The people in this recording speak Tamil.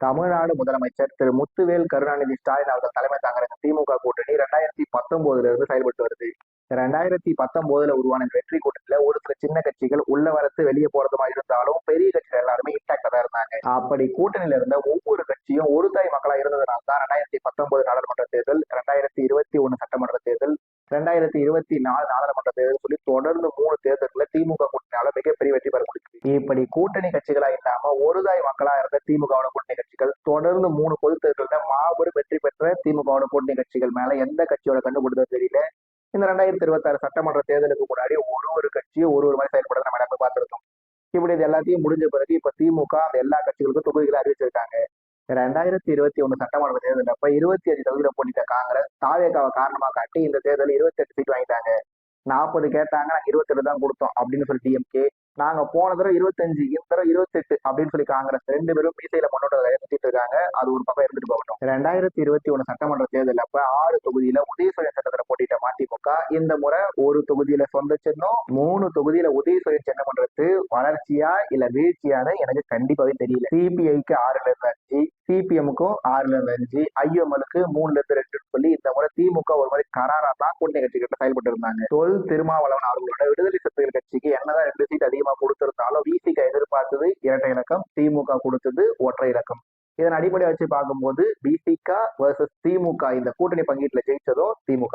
தமிழ்நாடு முதலமைச்சர் திரு முத்துவேல் கருணாநிதி ஸ்டாலின் அவர்கள் தலைமை தாங்குற இந்த திமுக கூட்டணி 2019 இருந்து செயல்பட்டு வருது. 2019 உருவான இந்த வெற்றி கூட்டணியில ஒரு சில சின்ன கட்சிகள் உள்ள வரத்து வெளியே போறதுமா இருந்தாலும் பெரிய கட்சிகள் எல்லாருமே இன்டாக்டா தான் இருந்தாங்க. அப்படி கூட்டணியில இருந்த ஒவ்வொரு கட்சியும் ஒரு தாய் மக்களா இருந்ததுனால தான் 2019 நாடாளுமன்ற தேர்தல், 2021 சட்டமன்ற தேர்தல், 2024 நாடாளுமன்ற தேர்தல் சொல்லி தொடர்ந்து 3 தேர்தல்களை திமுக கூட்டணியால மிகப்பெரிய வெற்றி பெற முடியுது. இப்படி கூட்டணி கட்சிகளா இல்லாம ஒரு தாய் மக்களா இருந்த திமுகவோட கூட்டணி கட்சிகள் தொடர்ந்து 3 பொது தேர்தலில் மாபெரும் வெற்றி பெற்ற திமுகவோட கூட்டணி கட்சிகள் மேல எந்த கட்சியோட கண்டுபிடித்தது தெரியல. இந்த 2026 சட்டமன்ற தேர்தலுக்கு முன்னாடி ஒரு கட்சியும் ஒரு மாதிரி செயல்படுறத நம்ம எல்லாமே பார்த்திருக்கோம். இப்படி இது எல்லாத்தையும் முடிஞ்ச பிறகு இப்ப திமுக அந்த எல்லா கட்சிகளுக்கும் தொகுதிகளை அறிவிச்சிருக்காங்க. 2021 சட்டமன்ற தேர்தல் அப்ப 25 தொகுதியில போட்டிட்ட காங்கிரஸ் தாவேகாவை காரணமா காட்டி இந்த தேர்தல் 28 சீட் வாங்கிட்டாங்க. 40 கேட்டாங்க, நாங்க 28 தான் கொடுத்தோம் அப்படின்னு சொல்லி டிஎம்கே, நாங்க போன தடவை 25 இந்த தடவை 28 அப்படின்னு சொல்லி காங்கிரஸ், ரெண்டு பேரும் மீசையில முன்னோட்ட சுத்திட்டு இருக்காங்க. அது ஒரு பக்கம் இருந்துட்டு போகட்டும். 2021 சட்டமன்ற தேர்தல் அப்ப 6 தொகுதியில உதயசூரியன் சட்டத்துல போட்டிட்ட மதிமுக இந்த முறை ஒரு தொகுதியில சொந்த சின்னம், 3 தொகுதியில உதயசூரியன் சின்னம் பண்றது வளர்ச்சியா இல்ல வீழ்ச்சியான்னு எனக்கு கண்டிப்பாவே தெரியல. சிபிஐக்கு 6ல இருந்து 5, சிபிஎம்முக்கும் 6ல இருந்து 5, ஐஎம்எலுக்கு 3ல இருந்து 2 சொல்லி இந்த முறை திமுக ஒரு மாதிரி கராரா தான் கூட்டணி கட்சிகிட்ட செயல்பட்டு இருந்தாங்க. திருமாவளவன் அவர்களோட விடுதலை சிறுத்தைகள் கட்சிக்கு என்னதான் 2 சீட் அதிகமா கொடுத்திருந்தாலும் விசிக எதிர்பார்த்தது இரட்டை இலக்கம், திமுக கொடுத்தது ஒற்றை இலக்கம். இதன் அடிப்படையை வச்சு பார்க்கும்போது விசிக வர்சஸ் திமுக இந்த கூட்டணி பங்கீட்டுல ஜெயிச்சதும் திமுக.